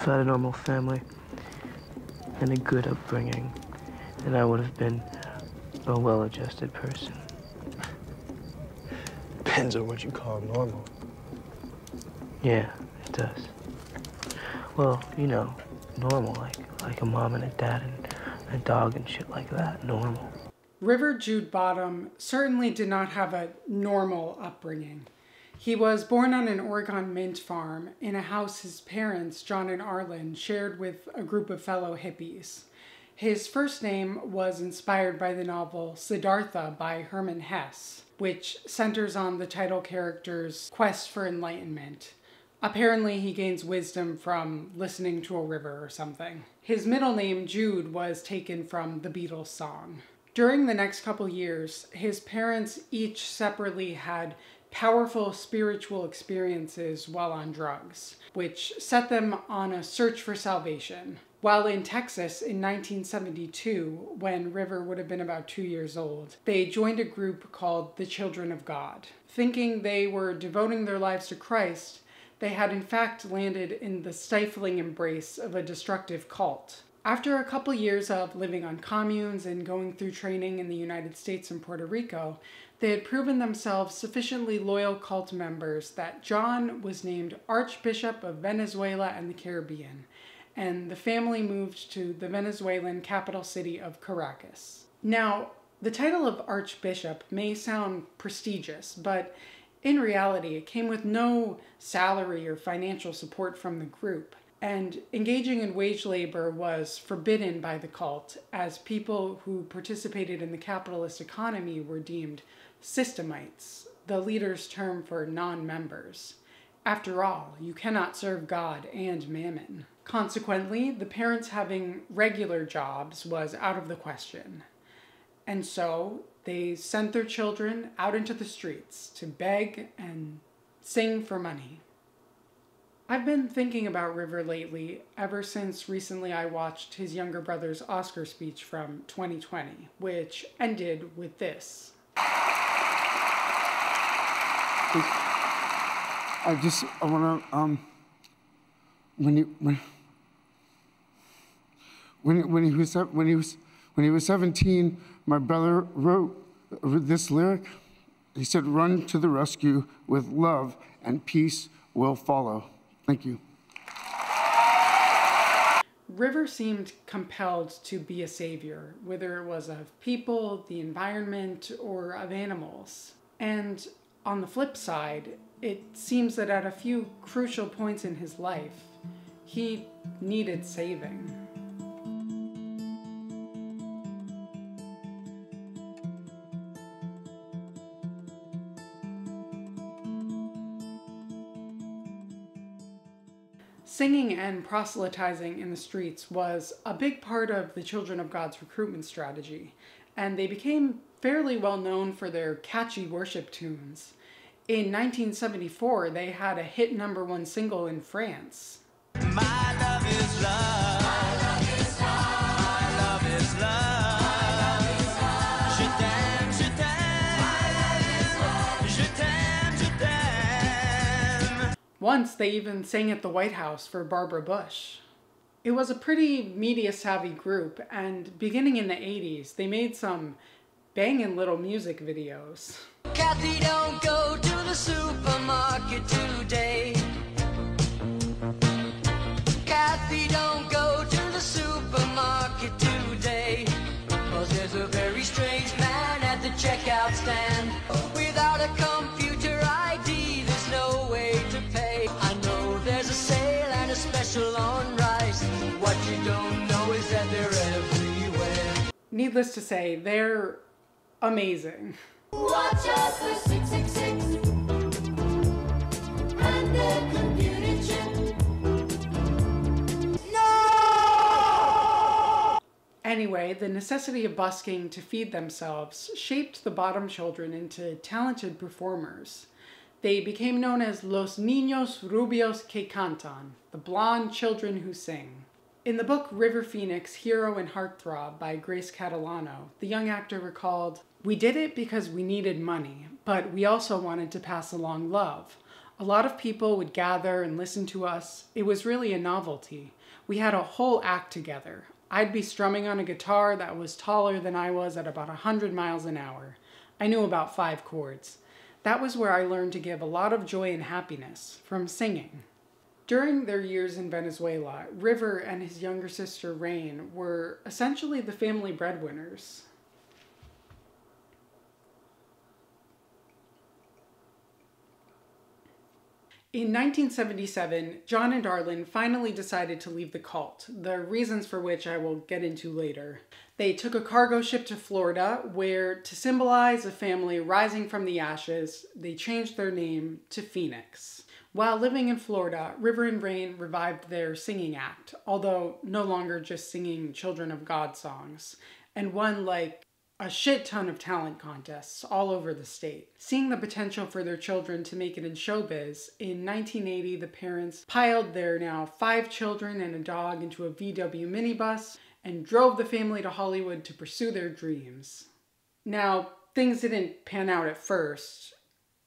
if I had a normal family and a good upbringing, then I would have been a well-adjusted person. Depends on what you call normal. Yeah, it does. Well, you know, normal, like a mom and a dad and a dog and shit like that, normal. River Jude Bottom certainly did not have a normal upbringing. He was born on an Oregon mint farm in a house his parents, John and Arlen, shared with a group of fellow hippies. His first name was inspired by the novel Siddhartha by Hermann Hesse, which centers on the title character's quest for enlightenment. Apparently, he gains wisdom from listening to a river or something. His middle name, Jude, was taken from the Beatles song. During the next couple years, his parents each separately had powerful spiritual experiences while on drugs, which set them on a search for salvation. While in Texas in 1972, when River would have been about 2 years old, they joined a group called the Children of God. Thinking they were devoting their lives to Christ, they had in fact landed in the stifling embrace of a destructive cult. After a couple years of living on communes and going through training in the United States and Puerto Rico, they had proven themselves sufficiently loyal cult members that John was named Archbishop of Venezuela and the Caribbean, and the family moved to the Venezuelan capital city of Caracas. Now, the title of Archbishop may sound prestigious, but in reality, it came with no salary or financial support from the group. And engaging in wage labor was forbidden by the cult, as people who participated in the capitalist economy were deemed systemites, the leader's term for non-members. After all, you cannot serve God and mammon. Consequently, the parents having regular jobs was out of the question. And so they sent their children out into the streets to beg and sing for money. I've been thinking about River lately, ever since recently I watched his younger brother's Oscar speech from 2020, which ended with this. I want to, when he was 17, my brother wrote this lyric. He said, "Run to the rescue with love and peace will follow." Thank you. River seemed compelled to be a savior, whether it was of people, the environment, or of animals. And on the flip side, it seems that at a few crucial points in his life, he needed saving. Singing and proselytizing in the streets was a big part of the Children of God's recruitment strategy, and they became fairly well known for their catchy worship tunes. In 1974, they had a hit #1 single in France. My love is love. My love is love. My love is love. Je t'aime, je t'aime. Je t'aime, je t'aime. Once they even sang at the White House for Barbara Bush. It was a pretty media-savvy group, and beginning in the 80s, they made some banging little music videos. Kathy, don't go to the supermarket today. Kathy, don't go to the supermarket today. 'Cause there's a very strange man at the checkout stand. Without a computer ID, there's no way to pay. I know there's a sale and a special on rice. What you don't know is that they're everywhere. Needless to say, they're amazing. Watch out for 666 and their computer chip. No! Anyway, the necessity of busking to feed themselves shaped the Bottom children into talented performers. They became known as Los Niños Rubios que Cantan, the blonde children who sing. In the book River Phoenix, Hero and Heartthrob by Grace Catalano, the young actor recalled, "We did it because we needed money, but we also wanted to pass along love. A lot of people would gather and listen to us. It was really a novelty. We had a whole act together. I'd be strumming on a guitar that was taller than I was at about 100 miles an hour. I knew about 5 chords. That was where I learned to give a lot of joy and happiness from singing. During their years in Venezuela, River and his younger sister Rain were essentially the family breadwinners. In 1977, John and Arlen finally decided to leave the cult, the reasons for which I will get into later. They took a cargo ship to Florida, where, to symbolize a family rising from the ashes, they changed their name to Phoenix. While living in Florida, River and Rain revived their singing act, although no longer just singing Children of God songs, and won a shit ton of talent contests all over the state. Seeing the potential for their children to make it in showbiz, in 1980 the parents piled their now 5 children and a dog into a VW minibus and drove the family to Hollywood to pursue their dreams. Now, things didn't pan out at first.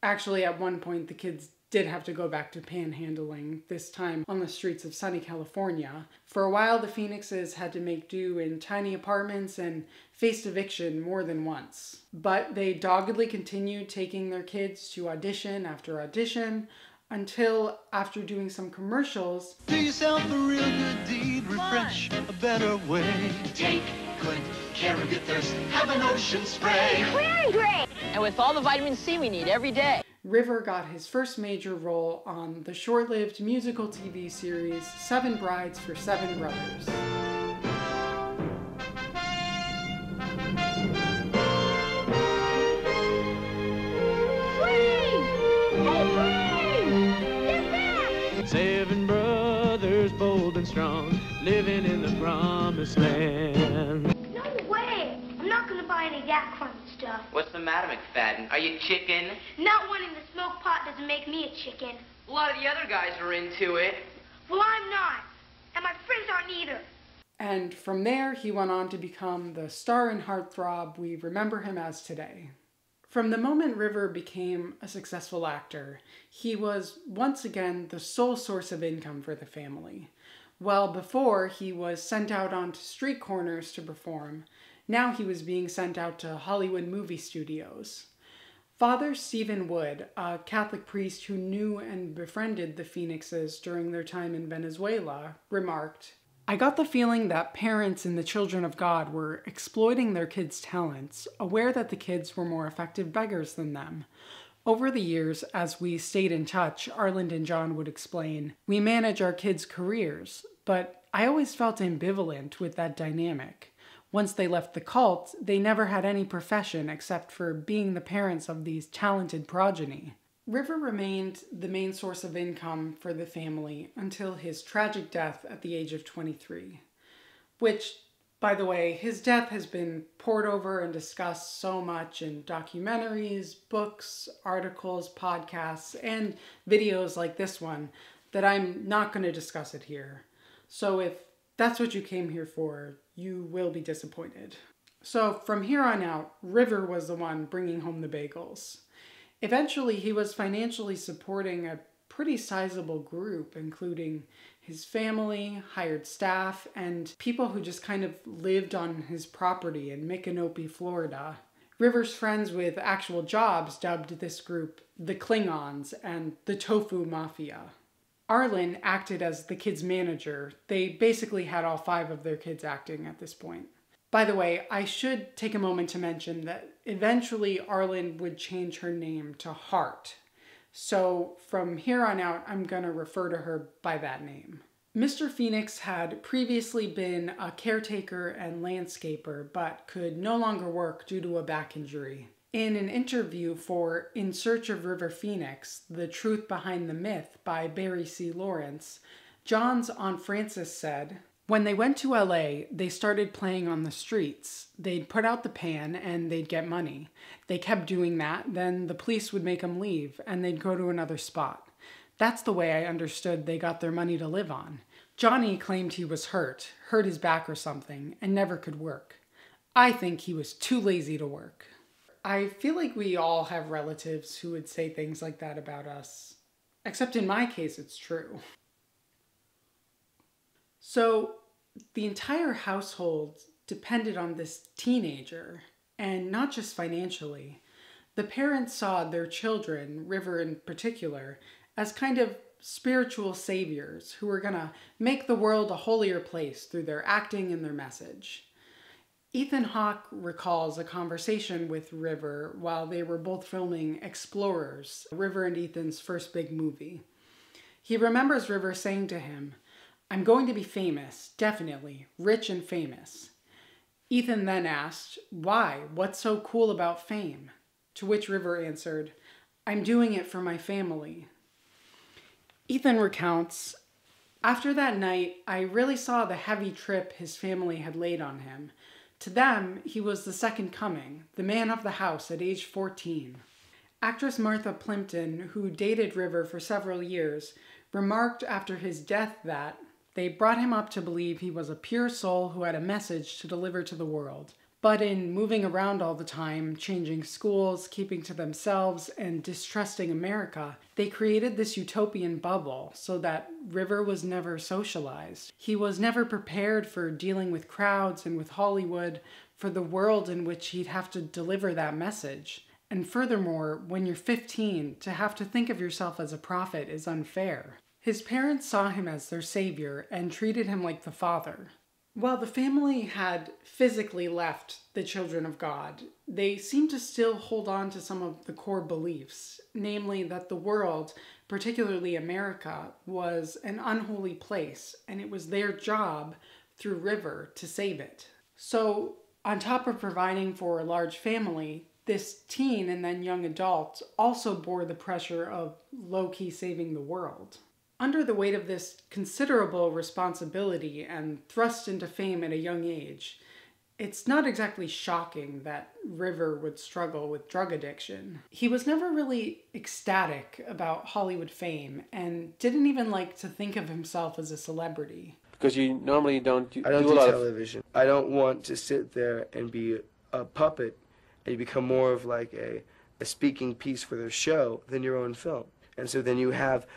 Actually, at one point the kids did have to go back to panhandling, this time on the streets of sunny California. For a while, the Phoenixes had to make do in tiny apartments and faced eviction more than once. But they doggedly continued taking their kids to audition after audition, until, after doing some commercials, Do yourself a real good deed, refresh a better way. Take good care of your thirst, have an ocean spray. Clear and great! And with all the vitamin C we need every day. River got his first major role on the short-lived musical TV series 7 Brides for 7 Brothers. Seven brothers, bold and strong, living in the promised land. No way! I'm not gonna buy any of that crummy stuff. What's the matter, McFadden? Are you chicken? Not wanting the smoke pot doesn't make me a chicken. A lot of the other guys are into it. Well, I'm not. And my friends aren't either. And from there, he went on to become the star and heartthrob we remember him as today. From the moment River became a successful actor, he was once again the sole source of income for the family. While before he was sent out onto street corners to perform, now he was being sent out to Hollywood movie studios. Father Stephen Wood, a Catholic priest who knew and befriended the Phoenixes during their time in Venezuela, remarked, "I got the feeling that parents in the Children of God were exploiting their kids' talents, aware that the kids were more effective beggars than them. Over the years, as we stayed in touch, Arlen and John would explain, we manage our kids' careers, but I always felt ambivalent with that dynamic. Once they left the cult, they never had any profession except for being the parents of these talented progeny." River remained the main source of income for the family until his tragic death at the age of 23. Which, by the way, his death has been poured over and discussed so much in documentaries, books, articles, podcasts, and videos like this one that I'm not going to discuss it here. So if that's what you came here for, you will be disappointed. So from here on out, River was the one bringing home the bagels. Eventually, he was financially supporting a pretty sizable group, including his family, hired staff, and people who just kind of lived on his property in Micanopy, Florida. River's friends with actual jobs dubbed this group the Klingons and the Tofu Mafia. Arlen acted as the kids' manager. They basically had all 5 of their kids acting at this point. By the way, I should take a moment to mention that eventually Arlen would change her name to Hart. So from here on out, I'm going to refer to her by that name. Mr. Phoenix had previously been a caretaker and landscaper, but could no longer work due to a back injury. In an interview for In Search of River Phoenix, The Truth Behind the Myth by Barry C. Lawrence, John's Aunt Frances said, "When they went to LA, they started playing on the streets. They'd put out the pan and they'd get money. They kept doing that, then the police would make them leave and they'd go to another spot. That's the way I understood they got their money to live on. Johnny claimed he was hurt his back or something, and never could work. I think he was too lazy to work." I feel like we all have relatives who would say things like that about us. Except in my case, it's true. So the entire household depended on this teenager, and not just financially. The parents saw their children, River in particular, as kind of spiritual saviors who were gonna make the world a holier place through their acting and their message. Ethan Hawke recalls a conversation with River while they were both filming Explorers, River and Ethan's first big movie. He remembers River saying to him, "I'm going to be famous, definitely, rich and famous." Ethan then asked, "Why? What's so cool about fame?" To which River answered, "I'm doing it for my family." Ethan recounts, "After that night, I really saw the heavy trip his family had laid on him. To them, he was the second coming, the man of the house at age 14. Actress Martha Plimpton, who dated River for several years, remarked after his death that they brought him up to believe he was a pure soul who had a message to deliver to the world. But in moving around all the time, changing schools, keeping to themselves, and distrusting America, they created this utopian bubble so that River was never socialized. He was never prepared for dealing with crowds and with Hollywood, for the world in which he'd have to deliver that message. And furthermore, when you're 15, to have to think of yourself as a prophet is unfair." His parents saw him as their savior and treated him like the father. While the family had physically left the children of God, they seemed to still hold on to some of the core beliefs, namely that the world, particularly America, was an unholy place, and it was their job, through River, to save it. So, on top of providing for a large family, this teen and then young adult also bore the pressure of low-key saving the world. Under the weight of this considerable responsibility and thrust into fame at a young age, it's not exactly shocking that River would struggle with drug addiction. He was never really ecstatic about Hollywood fame and didn't even like to think of himself as a celebrity. Because you normally don't I don't do television. I don't want to sit there and be a puppet and you become more of like a speaking piece for their show than your own film. And so then you have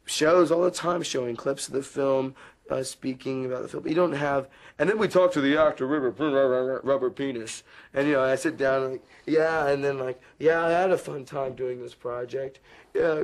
shows all the time showing clips of the film, speaking about the film. You don't have, and then we talk to the actor, Rubber Penis, and you know, I sit down and like, yeah, and then like, yeah, I had a fun time doing this project. Yeah,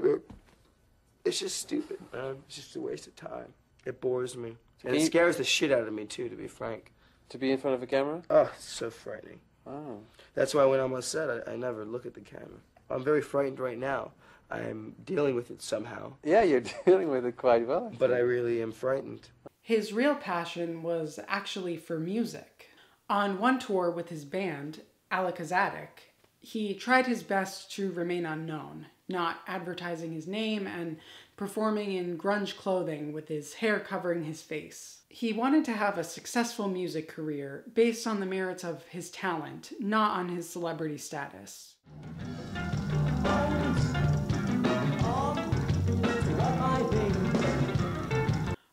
it's just stupid, man. It's just a waste of time. It bores me, and it scares the shit out of me too, to be frank. To be in front of a camera? Oh, it's so frightening. Oh. That's why when I'm on set, I never look at the camera. I'm very frightened right now. I'm dealing with it somehow. Yeah, you're dealing with it quite well. But I really am frightened. His real passion was actually for music. On one tour with his band, Alakazadic, he tried his best to remain unknown, not advertising his name and performing in grunge clothing with his hair covering his face. He wanted to have a successful music career based on the merits of his talent, not on his celebrity status.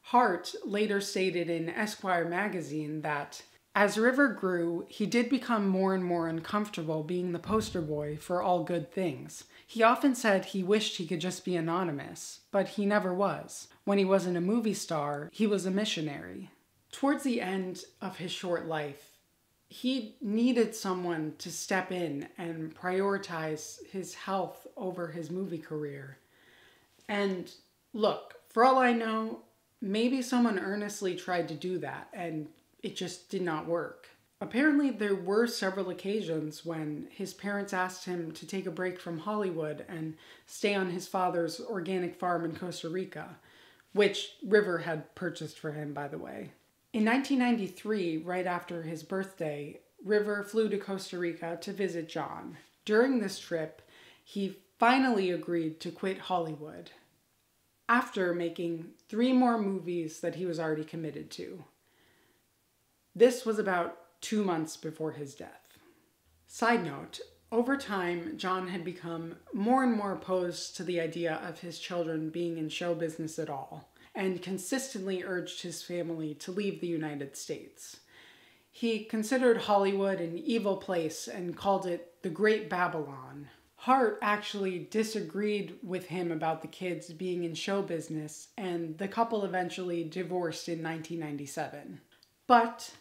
Hart later stated in Esquire magazine that, as River grew, he did become more and more uncomfortable being the poster boy for all good things. He often said he wished he could just be anonymous, but he never was. When he wasn't a movie star, he was a missionary. Towards the end of his short life, he needed someone to step in and prioritize his health over his movie career. And look, for all I know, maybe someone earnestly tried to do that, and it just did not work. Apparently, there were several occasions when his parents asked him to take a break from Hollywood and stay on his father's organic farm in Costa Rica, which River had purchased for him, by the way. In 1993, right after his birthday, River flew to Costa Rica to visit John. During this trip, he finally agreed to quit Hollywood, after making 3 more movies that he was already committed to. This was about 2 months before his death. Side note, over time, John had become more and more opposed to the idea of his children being in show business at all, and consistently urged his family to leave the United States. He considered Hollywood an evil place and called it the Great Babylon. Hart actually disagreed with him about the kids being in show business, and the couple eventually divorced in 1997. But,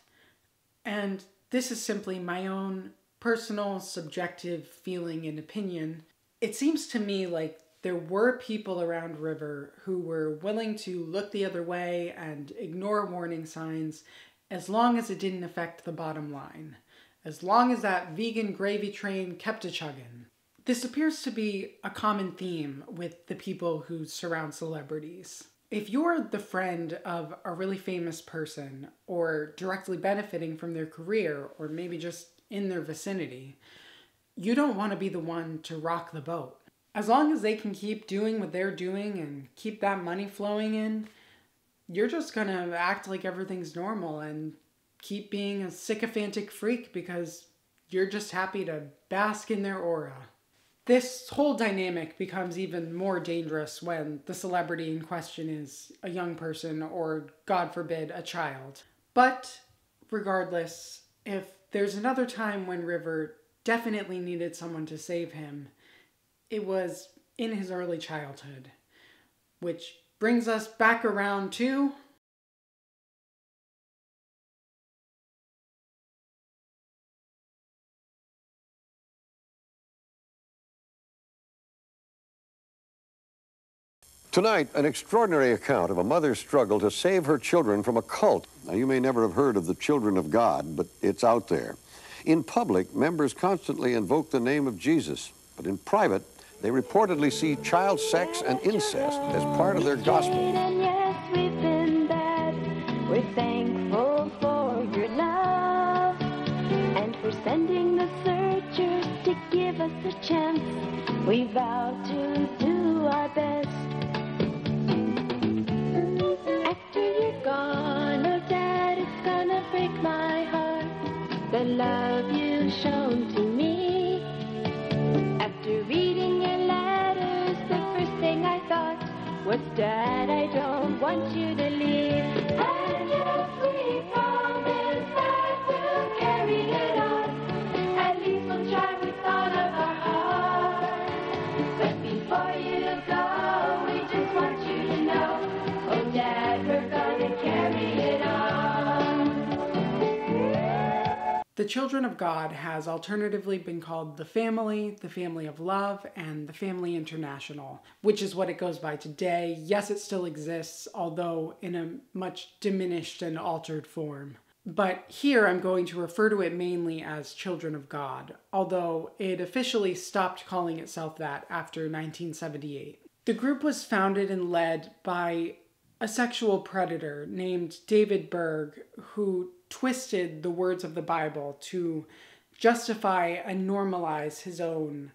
and this is simply my own personal subjective feeling and opinion, it seems to me like there were people around River who were willing to look the other way and ignore warning signs as long as it didn't affect the bottom line, as long as that vegan gravy train kept a-chugging. This appears to be a common theme with the people who surround celebrities. If you're the friend of a really famous person, or directly benefiting from their career, or maybe just in their vicinity, you don't want to be the one to rock the boat. As long as they can keep doing what they're doing and keep that money flowing in, you're just gonna act like everything's normal and keep being a sycophantic freak because you're just happy to bask in their aura. This whole dynamic becomes even more dangerous when the celebrity in question is a young person or, God forbid, a child. But regardless, if there's another time when River definitely needed someone to save him, it was in his early childhood. Which brings us back around to... Tonight, an extraordinary account of a mother's struggle to save her children from a cult. Now, you may never have heard of the Children of God, but it's out there. In public, members constantly invoke the name of Jesus, but in private, they reportedly see child sex and incest as part of their gospel. And yes, we've been bad. We're thankful for your love and for sending the searchers to give us a chance. We vow to do our best. After you're gone, oh Dad, it's gonna break my heart, the love you've shown to me. After reading your letters, the first thing I thought was, Dad, I don't want you to leave. And yes, we promise that we'll carry it on. At least we'll try with all of our heart. But before you go, we just want you to know, oh Dad, we're gonna carry it on. The Children of God has alternatively been called the Family of Love, and the Family International, which is what it goes by today. Yes, it still exists, although in a much diminished and altered form. But here I'm going to refer to it mainly as Children of God, although it officially stopped calling itself that after 1978. The group was founded and led by a sexual predator named David Berg, who twisted the words of the Bible to justify and normalize his own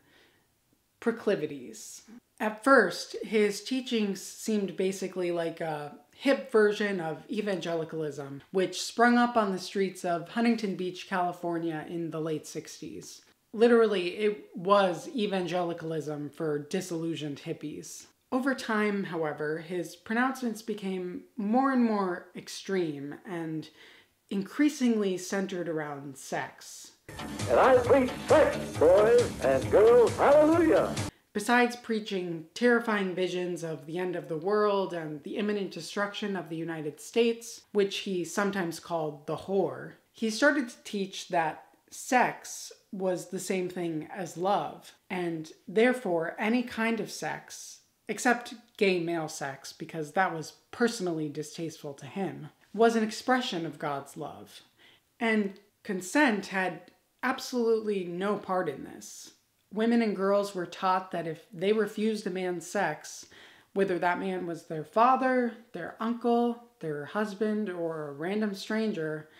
proclivities. At first, his teachings seemed basically like a hip version of evangelicalism, which sprung up on the streets of Huntington Beach, California in the late 60s. Literally, it was evangelicalism for disillusioned hippies. Over time, however, his pronouncements became more and more extreme and increasingly centered around sex. And I preach sex, boys and girls, hallelujah! Besides preaching terrifying visions of the end of the world and the imminent destruction of the United States, which he sometimes called the whore, he started to teach that sex was the same thing as love, and therefore any kind of sex, except gay male sex, because that was personally distasteful to him, was an expression of God's love. And consent had absolutely no part in this. Women and girls were taught that if they refused a man's sex, whether that man was their father, their uncle, their husband, or a random stranger,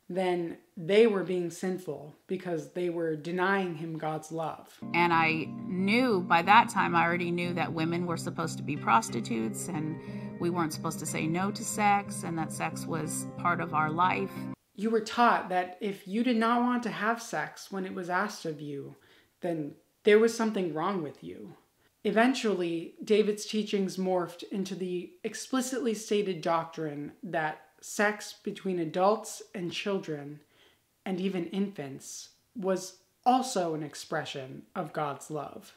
then they were being sinful because they were denying him God's love. And I knew, by that time, I already knew that women were supposed to be prostitutes and we weren't supposed to say no to sex, and that sex was part of our life. You were taught that if you did not want to have sex when it was asked of you, then there was something wrong with you. Eventually, David's teachings morphed into the explicitly stated doctrine that sex between adults and children, and even infants, was also an expression of God's love.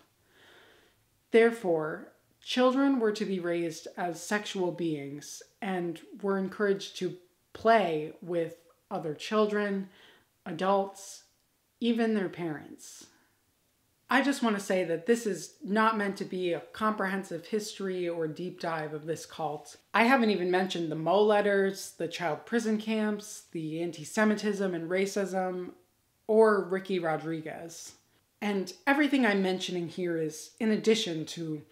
Therefore, children were to be raised as sexual beings and were encouraged to play with other children, adults, even their parents. I just want to say that this is not meant to be a comprehensive history or deep dive of this cult. I haven't even mentioned the Mo letters, the child prison camps, the anti-Semitism and racism, or Ricky Rodriguez. And everything I'm mentioning here is in addition to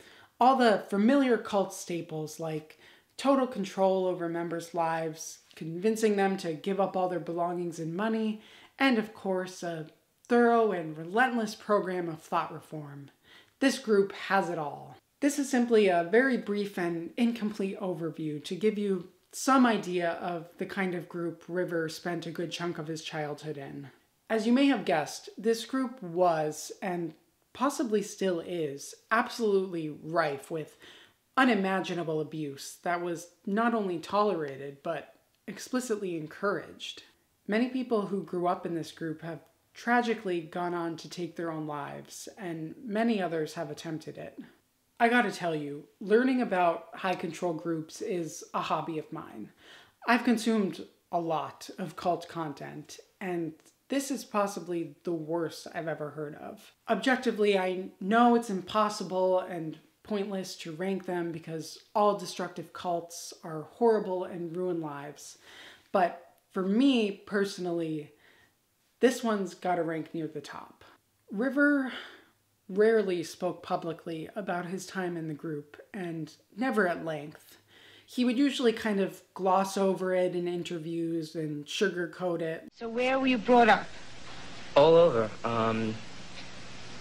all the familiar cult staples like total control over members' lives, convincing them to give up all their belongings and money, and of course, a thorough and relentless program of thought reform. This group has it all. This is simply a very brief and incomplete overview to give you some idea of the kind of group River spent a good chunk of his childhood in. As you may have guessed, this group was, and possibly still is, absolutely rife with unimaginable abuse that was not only tolerated, but explicitly encouraged. Many people who grew up in this group have tragically gone on to take their own lives, and many others have attempted it. I gotta tell you, learning about high control groups is a hobby of mine. I've consumed a lot of cult content, and this is possibly the worst I've ever heard of. Objectively, I know it's impossible and pointless to rank them because all destructive cults are horrible and ruin lives. But for me, personally, this one's gotta rank near the top. River rarely spoke publicly about his time in the group, and never at length. He would usually kind of gloss over it in interviews and sugarcoat it. So where were you brought up? All over.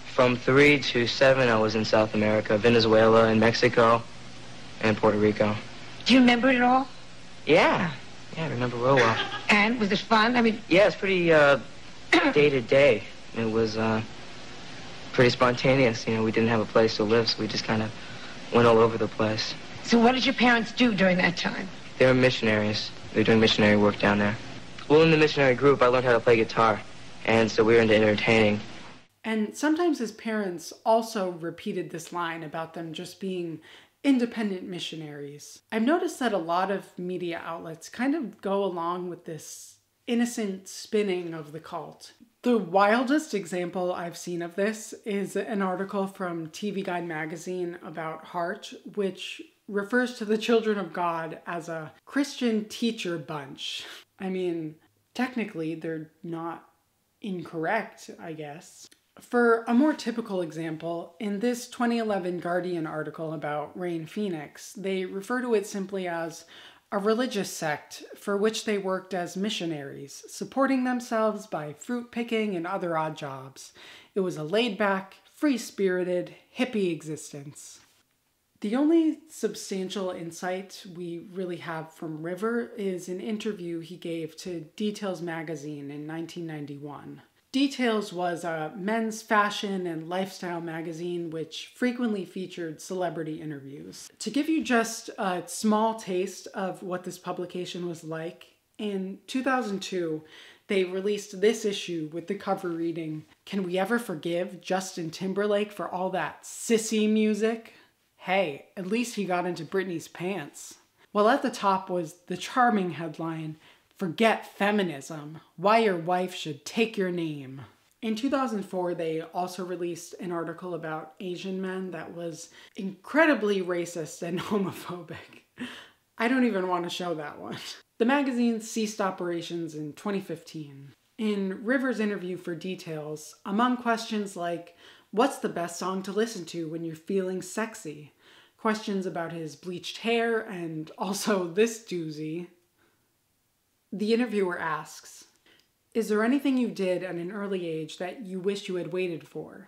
From 3 to 7, I was in South America, Venezuela and Mexico and Puerto Rico. Do you remember it all? Yeah, I remember real well. And was it fun? I mean... Yeah, it's pretty day to day. It was pretty spontaneous. You know, we didn't have a place to live, so we just kind of went all over the place. So what did your parents do during that time? They were missionaries. They were doing missionary work down there. Well, in the missionary group, I learned how to play guitar, and so we were into entertaining. And sometimes his parents also repeated this line about them just being independent missionaries. I've noticed that a lot of media outlets kind of go along with this innocent spinning of the cult. The wildest example I've seen of this is an article from TV Guide magazine about Heart, which refers to the Children of God as a Christian teacher bunch. I mean, technically they're not incorrect, I guess. For a more typical example, in this 2011 Guardian article about Rain Phoenix, they refer to it simply as a religious sect for which they worked as missionaries, supporting themselves by fruit picking and other odd jobs. It was a laid-back, free-spirited, hippie existence. The only substantial insight we really have from River is an interview he gave to Details magazine in 1991. Details was a men's fashion and lifestyle magazine which frequently featured celebrity interviews. To give you just a small taste of what this publication was like, in 2002, they released this issue with the cover reading, "Can we ever forgive Justin Timberlake for all that sissy music? Hey, at least he got into Britney's pants." While at the top was the charming headline, "Forget feminism, why your wife should take your name." In 2004, they also released an article about Asian men that was incredibly racist and homophobic. I don't even want to show that one. The magazine ceased operations in 2015. In River's interview for Details, among questions like, what's the best song to listen to when you're feeling sexy? Questions about his bleached hair and also this doozy. The interviewer asks, is there anything you did at an early age that you wish you had waited for?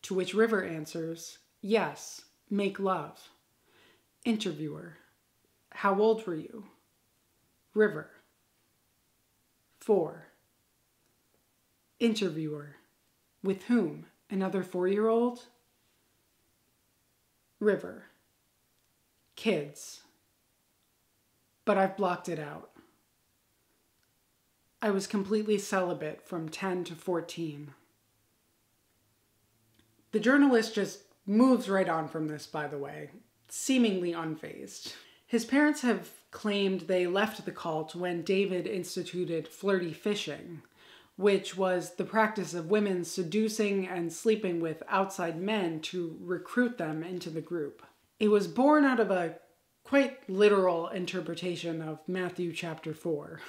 To which River answers, yes, make love. Interviewer, how old were you? River, 4. Interviewer, with whom? Another 4-year-old? River, kids. But I've blocked it out. I was completely celibate from 10 to 14. The journalist just moves right on from this, by the way, seemingly unfazed. His parents have claimed they left the cult when David instituted flirty fishing, which was the practice of women seducing and sleeping with outside men to recruit them into the group. It was born out of a quite literal interpretation of Matthew chapter 4.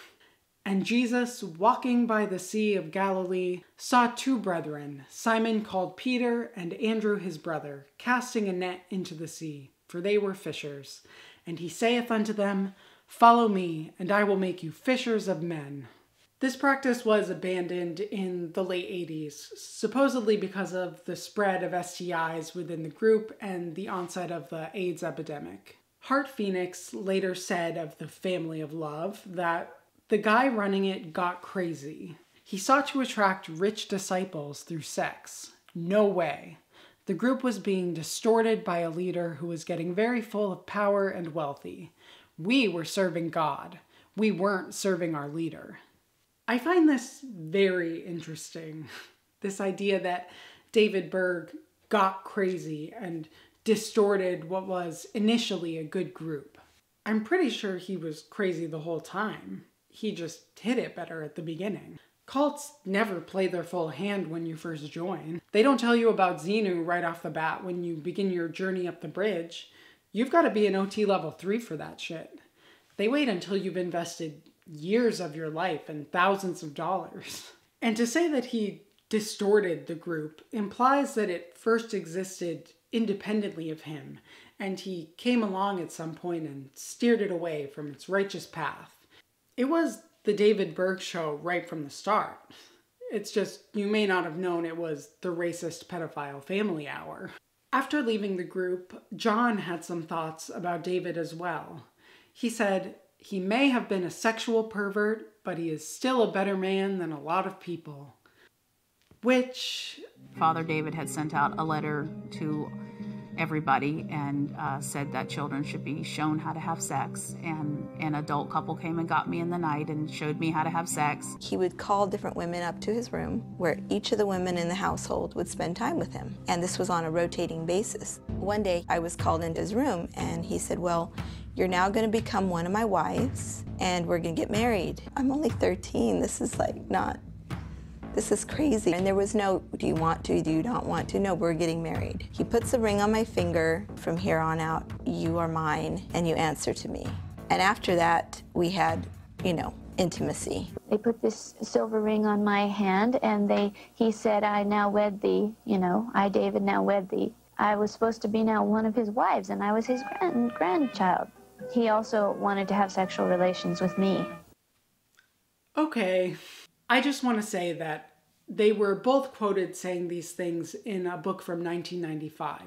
And Jesus, walking by the Sea of Galilee, saw two brethren, Simon called Peter and Andrew his brother, casting a net into the sea, for they were fishers. And he saith unto them, Follow me, and I will make you fishers of men. This practice was abandoned in the late 80s, supposedly because of the spread of STIs within the group and the onset of the AIDS epidemic. Hart Phoenix later said of the Family of Love that the guy running it got crazy. He sought to attract rich disciples through sex. No way. The group was being distorted by a leader who was getting very full of power and wealthy. We were serving God. We weren't serving our leader. I find this very interesting. This idea that David Berg got crazy and distorted what was initially a good group. I'm pretty sure he was crazy the whole time. He just hid it better at the beginning. Cults never play their full hand when you first join. They don't tell you about Xenu right off the bat when you begin your journey up the bridge. You've got to be an OT level 3 for that shit. They wait until you've invested years of your life and thousands of dollars. And to say that he distorted the group implies that it first existed independently of him, and he came along at some point and steered it away from its righteous path. It was the David Berg show right from the start. It's just you may not have known it was the racist pedophile family hour. After leaving the group, John had some thoughts about David as well. He said, he may have been a sexual pervert, but he is still a better man than a lot of people. Which... Father David had sent out a letter to everybody and said that children should be shown how to have sex. And an adult couple came and got me in the night and showed me how to have sex. He would call different women up to his room where each of the women in the household would spend time with him. And this was on a rotating basis. One day I was called into his room and he said, well, you're now going to become one of my wives and we're going to get married. I'm only 13. This is this is crazy. And there was no, do you want to, do you not want to? No, we're getting married. He puts a ring on my finger. From here on out, you are mine and you answer to me. And after that, we had, intimacy. They put this silver ring on my hand and he said, I now wed thee, I, David, now wed thee. I was supposed to be now one of his wives and I was his grandchild. He also wanted to have sexual relations with me. Okay. I just want to say that they were both quoted saying these things in a book from 1995.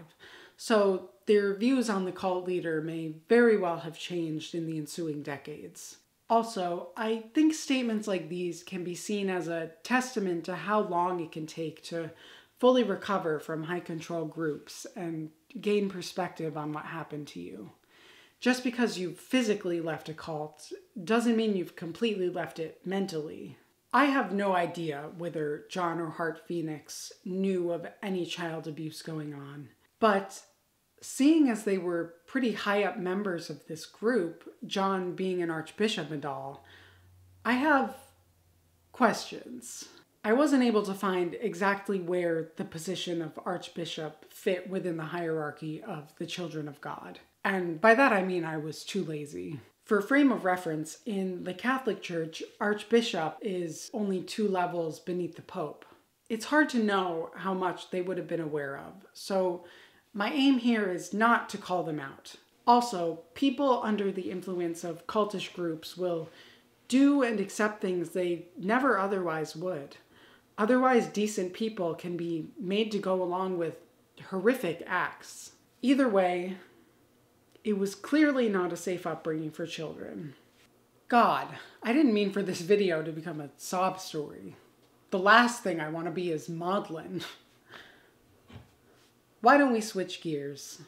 So their views on the cult leader may very well have changed in the ensuing decades. Also, I think statements like these can be seen as a testament to how long it can take to fully recover from high control groups and gain perspective on what happened to you. Just because you physically left a cult doesn't mean you've completely left it mentally. I have no idea whether John or Hart Phoenix knew of any child abuse going on, but seeing as they were pretty high up members of this group, John being an archbishop and all, I have questions. I wasn't able to find exactly where the position of archbishop fit within the hierarchy of the children of God. And by that I mean I was too lazy. For frame of reference, in the Catholic Church, archbishop is only 2 levels beneath the Pope. It's hard to know how much they would have been aware of, so my aim here is not to call them out. Also, people under the influence of cultish groups will do and accept things they never otherwise would. Otherwise decent people can be made to go along with horrific acts. Either way, it was clearly not a safe upbringing for children. God, I didn't mean for this video to become a sob story. The last thing I want to be is maudlin. Why don't we switch gears?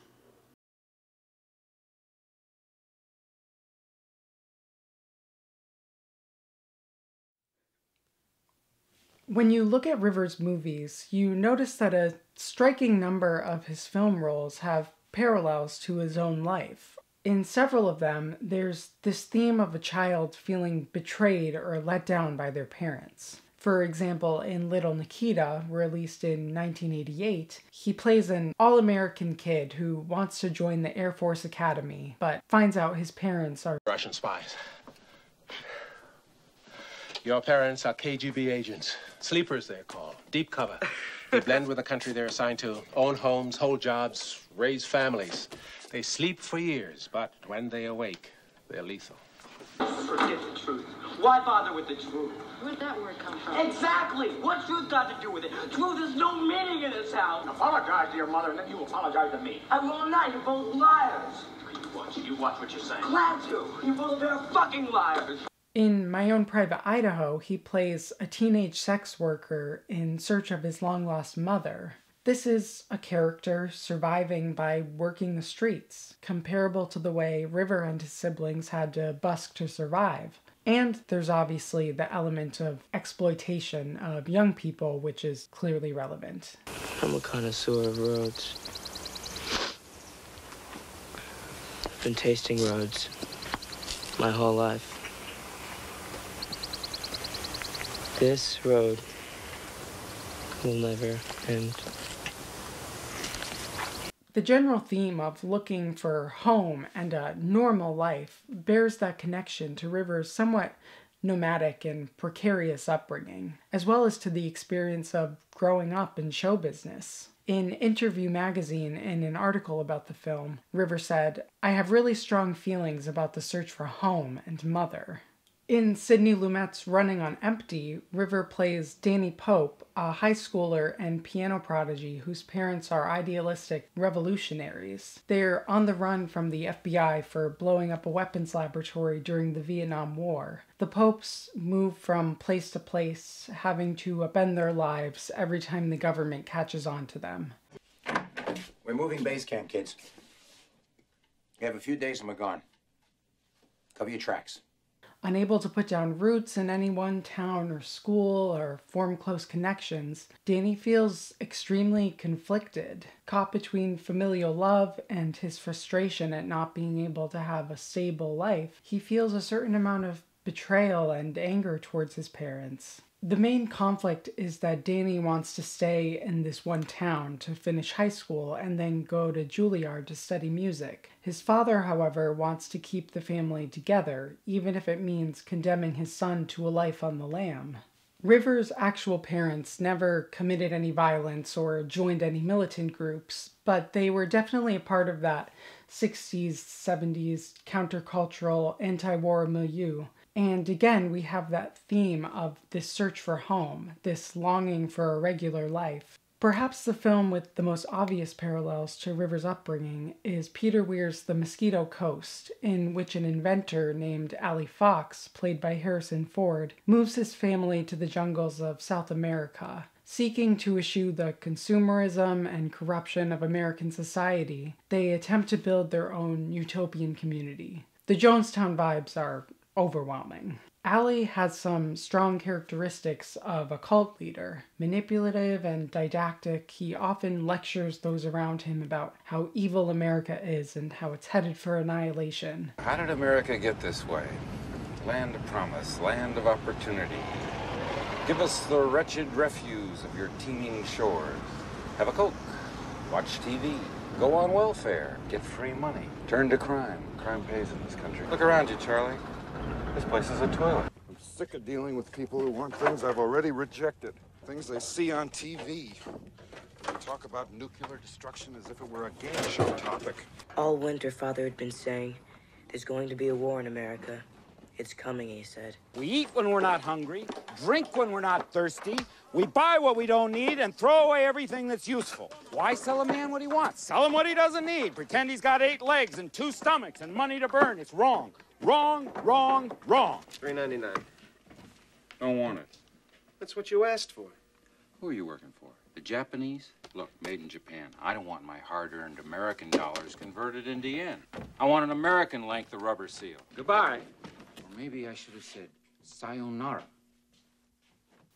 When you look at River's movies, you notice that a striking number of his film roles have parallels to his own life. In several of them, there's this theme of a child feeling betrayed or let down by their parents. For example, in Little Nikita, released in 1988, he plays an all-American kid who wants to join the Air Force Academy, but finds out his parents are Russian spies. Your parents are KGB agents. Sleepers, they're called. Deep cover. They blend with the country they're assigned to, own homes, hold jobs, raise families. They sleep for years, but when they awake, they're lethal. Forget the truth. Why bother with the truth? Where'd that word come from? Exactly! What's truth got to do with it? Truth has no meaning in this house. Apologize to your mother, and then you apologize to me. I will not. You're both liars. You watch what you're saying. Glad to. You're both a pair of fucking liars. In My Own Private Idaho, he plays a teenage sex worker in search of his long-lost mother. This is a character surviving by working the streets, comparable to the way River and his siblings had to busk to survive. And there's obviously the element of exploitation of young people, which is clearly relevant. I'm a connoisseur of roads. I've been tasting roads my whole life. This road will never end. The general theme of looking for home and a normal life bears that connection to River's somewhat nomadic and precarious upbringing, as well as to the experience of growing up in show business. In Interview magazine, in an article about the film, River said, "I have really strong feelings about the search for home and mother." In Sidney Lumet's Running on Empty, River plays Danny Pope, a high schooler and piano prodigy whose parents are idealistic revolutionaries. They're on the run from the FBI for blowing up a weapons laboratory during the Vietnam War. The Popes move from place to place, having to upend their lives every time the government catches on to them. We're moving base camp, kids. We have a few days and we're gone. Cover your tracks. Unable to put down roots in any one town or school or form close connections, Danny feels extremely conflicted, caught between familial love and his frustration at not being able to have a stable life. He feels a certain amount of betrayal and anger towards his parents. The main conflict is that Danny wants to stay in this one town to finish high school and then go to Juilliard to study music. His father, however, wants to keep the family together, even if it means condemning his son to a life on the lam. River's actual parents never committed any violence or joined any militant groups, but they were definitely a part of that 60s, 70s countercultural anti-war milieu. And again, we have that theme of this search for home, this longing for a regular life. Perhaps the film with the most obvious parallels to River's upbringing is Peter Weir's The Mosquito Coast, in which an inventor named Allie Fox, played by Harrison Ford, moves his family to the jungles of South America. Seeking to eschew the consumerism and corruption of American society, they attempt to build their own utopian community. The Jonestown vibes are overwhelming. Allie has some strong characteristics of a cult leader. Manipulative and didactic, he often lectures those around him about how evil America is and how it's headed for annihilation. How did America get this way? Land of promise, land of opportunity. Give us the wretched refuse of your teeming shores. Have a Coke, watch TV, go on welfare, get free money, turn to crime. Crime pays in this country. Look around you, Charlie. This place is a toilet. I'm sick of dealing with people who want things I've already rejected. Things they see on TV. They talk about nuclear destruction as if it were a game show topic. All winter, Father had been saying, there's going to be a war in America. It's coming, he said. We eat when we're not hungry, drink when we're not thirsty, we buy what we don't need, and throw away everything that's useful. Why sell a man what he wants? Sell him what he doesn't need. Pretend he's got 8 legs and 2 stomachs and money to burn. It's wrong. Wrong, wrong, wrong. $3.99. Don't want it. That's what you asked for. Who are you working for? The Japanese? Look, made in Japan. I don't want my hard-earned American dollars converted into yen. I want an American length of rubber seal. Goodbye. Or maybe I should have said sayonara.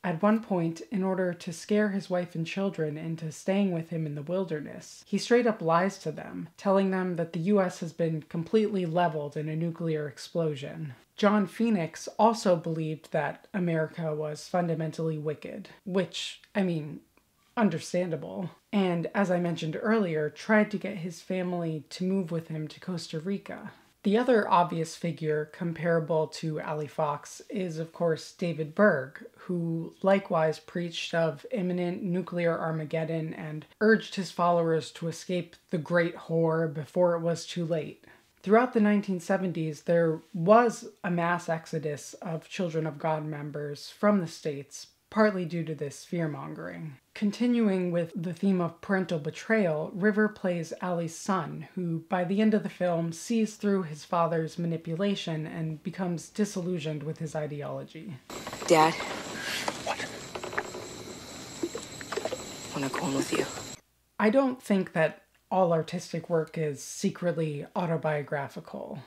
At one point, in order to scare his wife and children into staying with him in the wilderness, he straight up lies to them, telling them that the US has been completely leveled in a nuclear explosion. John Phoenix also believed that America was fundamentally wicked, which, understandable. And as I mentioned earlier, tried to get his family to move with him to Costa Rica. The other obvious figure comparable to Ali Fox is, of course, David Berg, who likewise preached of imminent nuclear Armageddon and urged his followers to escape the Great Whore before it was too late. Throughout the 1970s, there was a mass exodus of Children of God members from the States, partly due to this fear-mongering. Continuing with the theme of parental betrayal, River plays Ali's son, who by the end of the film sees through his father's manipulation and becomes disillusioned with his ideology. Dad? What? I want to go home with you. I don't think that all artistic work is secretly autobiographical.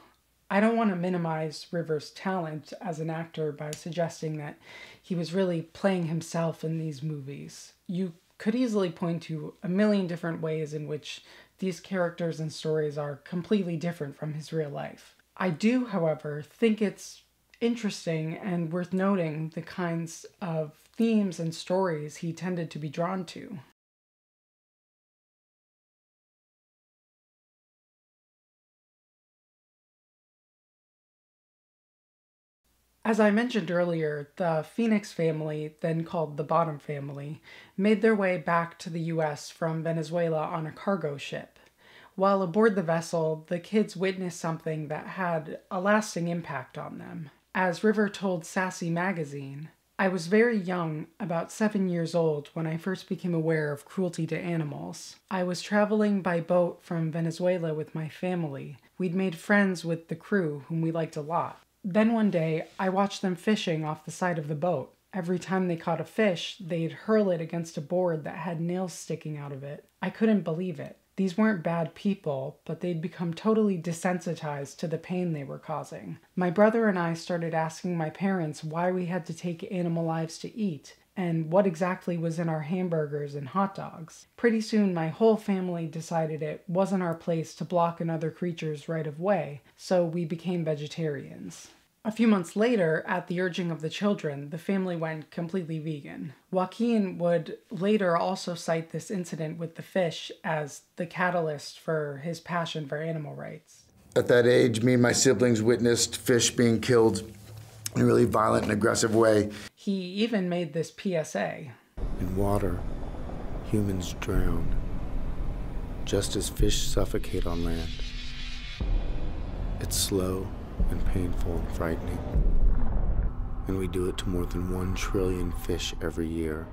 I don't want to minimize River's talent as an actor by suggesting that he was really playing himself in these movies. You could easily point to a million different ways in which these characters and stories are completely different from his real life. I do, however, think it's interesting and worth noting the kinds of themes and stories he tended to be drawn to. As I mentioned earlier, the Phoenix family, then called the Bottom family, made their way back to the US from Venezuela on a cargo ship. While aboard the vessel, the kids witnessed something that had a lasting impact on them. As River told Sassy magazine, "I was very young, about 7 years old, when I first became aware of cruelty to animals. I was traveling by boat from Venezuela with my family. We'd made friends with the crew, whom we liked a lot. Then one day, I watched them fishing off the side of the boat. Every time they caught a fish, they'd hurl it against a board that had nails sticking out of it. I couldn't believe it. These weren't bad people, but they'd become totally desensitized to the pain they were causing. My brother and I started asking my parents why we had to take animal lives to eat, and what exactly was in our hamburgers and hot dogs. Pretty soon, my whole family decided it wasn't our place to block another creature's right of way, so we became vegetarians." A few months later, at the urging of the children, the family went completely vegan. Joaquin would later also cite this incident with the fish as the catalyst for his passion for animal rights. At that age, me and my siblings witnessed fish being killed in a really violent and aggressive way. He even made this PSA. In water, humans drown, just as fish suffocate on land. It's slow and painful and frightening. And we do it to more than 1 trillion fish every year.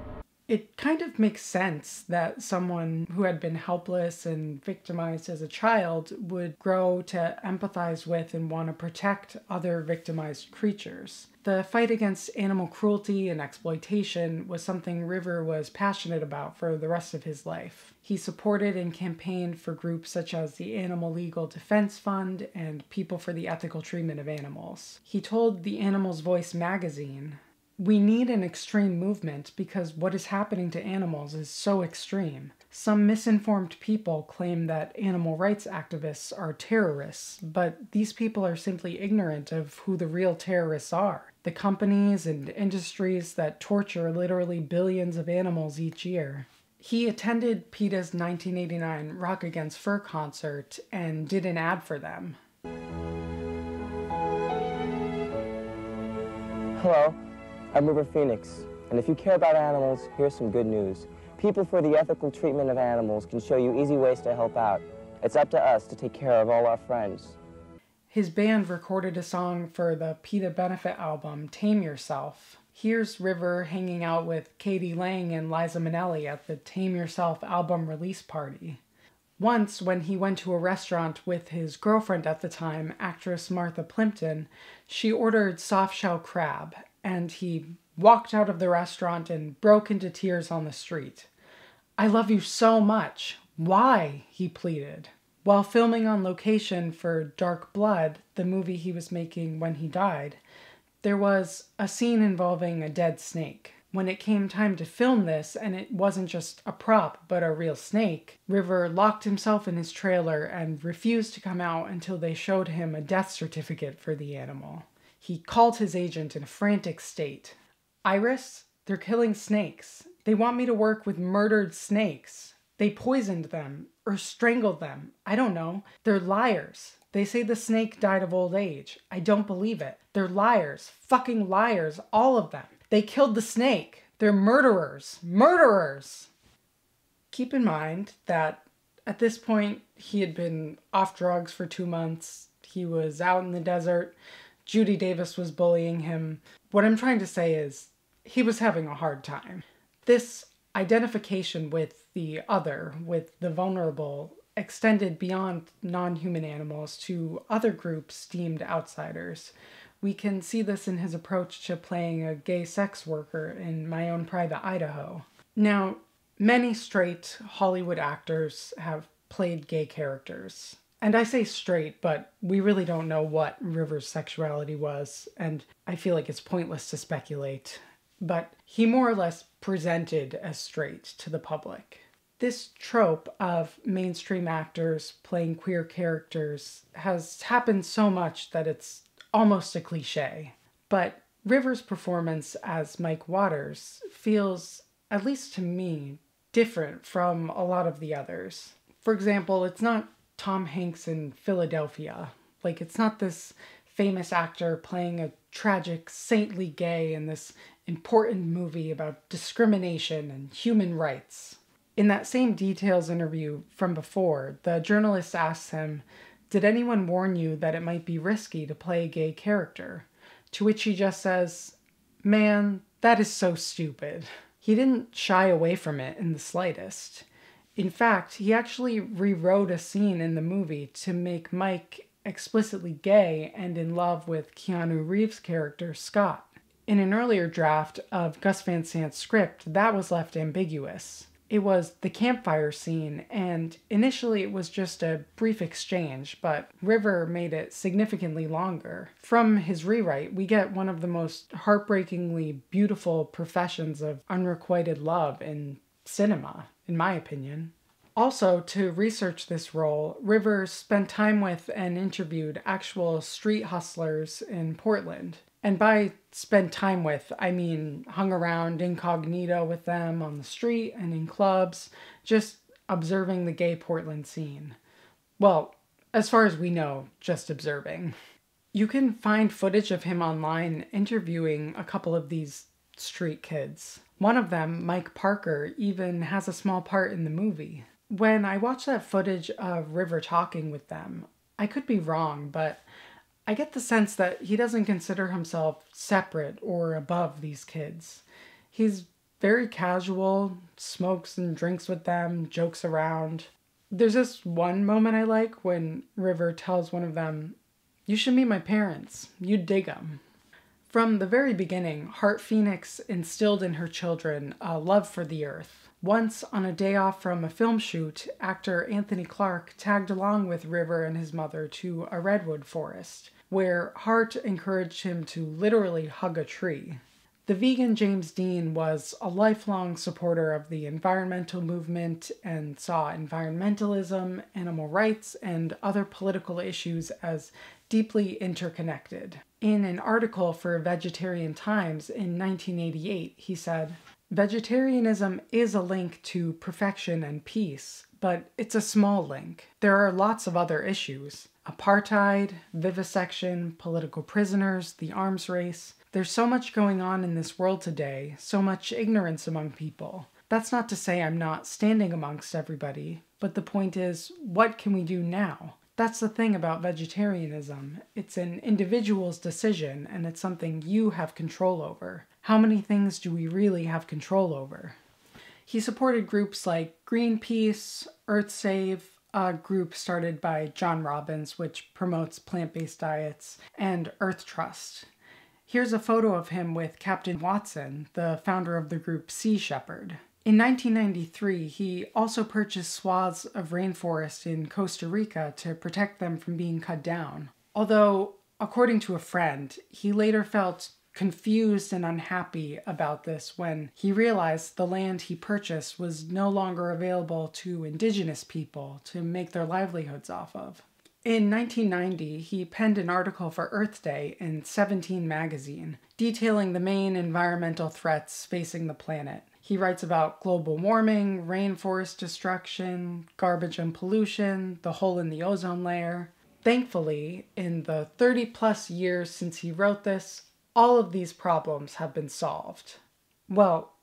It kind of makes sense that someone who had been helpless and victimized as a child would grow to empathize with and want to protect other victimized creatures. The fight against animal cruelty and exploitation was something River was passionate about for the rest of his life. He supported and campaigned for groups such as the Animal Legal Defense Fund and People for the Ethical Treatment of Animals. He told the Animal's Voice magazine, "We need an extreme movement because what is happening to animals is so extreme. Some misinformed people claim that animal rights activists are terrorists, but these people are simply ignorant of who the real terrorists are. The companies and industries that torture literally billions of animals each year." He attended PETA's 1989 Rock Against Fur concert and did an ad for them. Hello, I'm River Phoenix, and if you care about animals, here's some good news. People for the Ethical Treatment of Animals can show you easy ways to help out. It's up to us to take care of all our friends. His band recorded a song for the PETA benefit album, Tame Yourself. Here's River hanging out with Katie Lang and Liza Minnelli at the Tame Yourself album release party. Once, when he went to a restaurant with his girlfriend at the time, actress Martha Plimpton, she ordered soft-shell crab, and he walked out of the restaurant and broke into tears on the street. "I love you so much. Why?" he pleaded. While filming on location for Dark Blood, the movie he was making when he died, there was a scene involving a dead snake. When it came time to film this, and it wasn't just a prop, but a real snake, River locked himself in his trailer and refused to come out until they showed him a death certificate for the animal. He called his agent in a frantic state. "Iris, they're killing snakes. They want me to work with murdered snakes. They poisoned them, or strangled them. I don't know. They're liars. They say the snake died of old age. I don't believe it. They're liars. Fucking liars. All of them. They killed the snake. They're murderers. Murderers!" Keep in mind that at this point, he had been off drugs for 2 months. He was out in the desert. Judy Davis was bullying him. What I'm trying to say is, he was having a hard time. This identification with the other, with the vulnerable, extended beyond non-human animals to other groups deemed outsiders. We can see this in his approach to playing a gay sex worker in My Own Private Idaho. Now, many straight Hollywood actors have played gay characters. And I say straight, but we really don't know what River's sexuality was, and I feel like it's pointless to speculate. But he more or less presented as straight to the public. This trope of mainstream actors playing queer characters has happened so much that it's almost a cliche. But River's performance as Mike Waters feels, at least to me, different from a lot of the others. For example, it's not Tom Hanks in Philadelphia. Like, it's not this famous actor playing a tragic, saintly gay in this important movie about discrimination and human rights. In that same Details interview from before, the journalist asks him, "Did anyone warn you that it might be risky to play a gay character?" To which he just says, "Man, that is so stupid." He didn't shy away from it in the slightest. In fact, he actually rewrote a scene in the movie to make Mike explicitly gay and in love with Keanu Reeves' character, Scott. In an earlier draft of Gus Van Sant's script, that was left ambiguous. It was the campfire scene, and initially it was just a brief exchange, but River made it significantly longer. From his rewrite, we get one of the most heartbreakingly beautiful professions of unrequited love in cinema, in my opinion. Also, to research this role, River spent time with and interviewed actual street hustlers in Portland. And by spend time with, I mean hung around incognito with them on the street and in clubs, just observing the gay Portland scene. Well, as far as we know, just observing. You can find footage of him online interviewing a couple of these street kids. One of them, Mike Parker, even has a small part in the movie. When I watch that footage of River talking with them, I could be wrong, but I get the sense that he doesn't consider himself separate or above these kids. He's very casual, smokes and drinks with them, jokes around. There's this one moment I like when River tells one of them, "You should meet my parents. You'd dig them." From the very beginning, Heart Phoenix instilled in her children a love for the earth. Once, on a day off from a film shoot, actor Anthony Clark tagged along with River and his mother to a redwood forest, where Hart encouraged him to literally hug a tree. The vegan James Dean was a lifelong supporter of the environmental movement and saw environmentalism, animal rights, and other political issues as deeply interconnected. In an article for Vegetarian Times in 1988, he said, "Vegetarianism is a link to perfection and peace, but it's a small link. There are lots of other issues. Apartheid, vivisection, political prisoners, the arms race. There's so much going on in this world today, so much ignorance among people. That's not to say I'm not standing amongst everybody, but the point is, what can we do now?" That's the thing about vegetarianism. It's an individual's decision, and it's something you have control over. How many things do we really have control over? He supported groups like Greenpeace, EarthSave, a group started by John Robbins, which promotes plant-based diets, and Earth Trust. Here's a photo of him with Captain Watson, the founder of the group Sea Shepherd. In 1993, he also purchased swaths of rainforest in Costa Rica to protect them from being cut down. Although, according to a friend, he later felt confused and unhappy about this when he realized the land he purchased was no longer available to indigenous people to make their livelihoods off of. In 1990, he penned an article for Earth Day in 17 magazine, detailing the main environmental threats facing the planet. He writes about global warming, rainforest destruction, garbage and pollution, the hole in the ozone layer. Thankfully, in the 30-plus years since he wrote this, all of these problems have been solved. Well,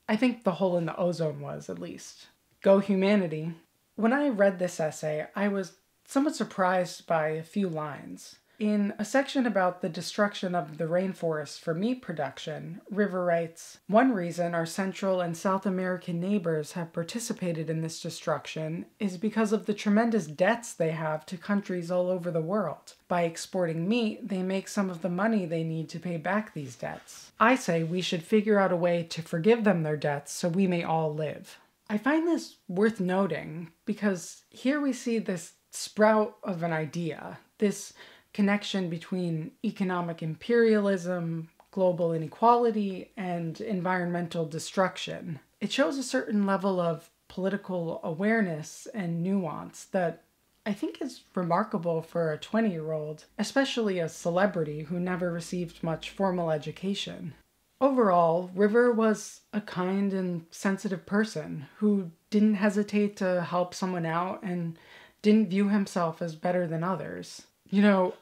I think the hole in the ozone was, at least. Go humanity. When I read this essay, I was somewhat surprised by a few lines. In a section about the destruction of the rainforest for meat production, River writes, "One reason our Central and South American neighbors have participated in this destruction is because of the tremendous debts they have to countries all over the world. By exporting meat, they make some of the money they need to pay back these debts. I say we should figure out a way to forgive them their debts so we may all live." I find this worth noting because here we see this sprout of an idea, this connection between economic imperialism, global inequality, and environmental destruction. It shows a certain level of political awareness and nuance that I think is remarkable for a 20-year-old, especially a celebrity who never received much formal education. Overall, River was a kind and sensitive person who didn't hesitate to help someone out and didn't view himself as better than others. You know,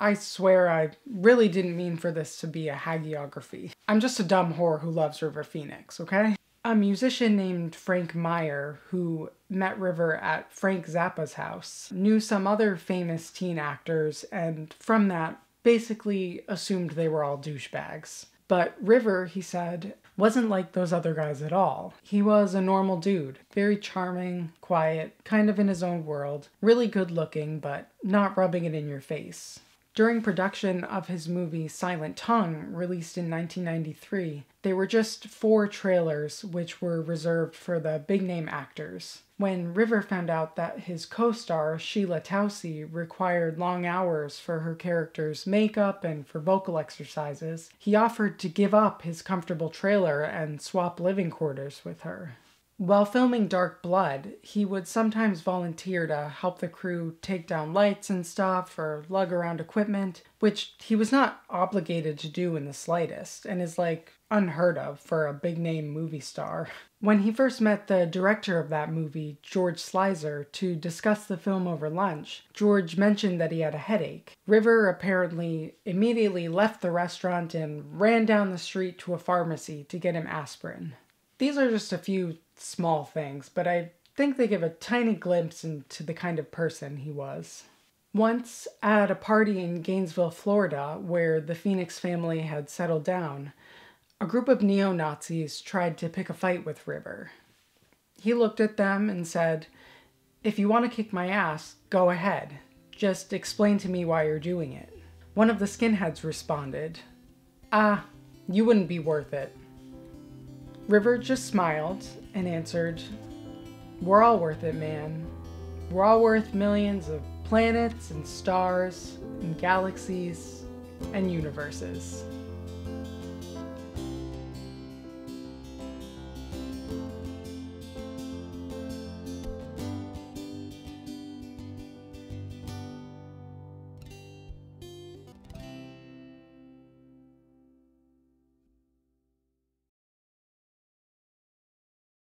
I swear I really didn't mean for this to be a hagiography. I'm just a dumb whore who loves River Phoenix, okay? A musician named Frank Meyer, who met River at Frank Zappa's house, knew some other famous teen actors, and from that, basically assumed they were all douchebags. But River, he said, wasn't like those other guys at all. He was a normal dude, very charming, quiet, kind of in his own world, really good looking, but not rubbing it in your face. During production of his movie Silent Tongue, released in 1993, there were just 4 trailers which were reserved for the big-name actors. When River found out that his co-star, Sheila Tousey, required long hours for her character's makeup and for vocal exercises, he offered to give up his comfortable trailer and swap living quarters with her. While filming Dark Blood, he would sometimes volunteer to help the crew take down lights and stuff or lug around equipment, which he was not obligated to do in the slightest, and is like unheard of for a big-name movie star. When he first met the director of that movie, George Slizer, to discuss the film over lunch, George mentioned that he had a headache. River apparently immediately left the restaurant and ran down the street to a pharmacy to get him aspirin. These are just a few small things, but I think they give a tiny glimpse into the kind of person he was. Once, at a party in Gainesville, Florida, where the Phoenix family had settled down, a group of neo-Nazis tried to pick a fight with River. He looked at them and said, "If you want to kick my ass, go ahead. Just explain to me why you're doing it." One of the skinheads responded, "Ah, you wouldn't be worth it." River just smiled and answered, "We're all worth it, man. We're all worth millions of planets and stars and galaxies and universes."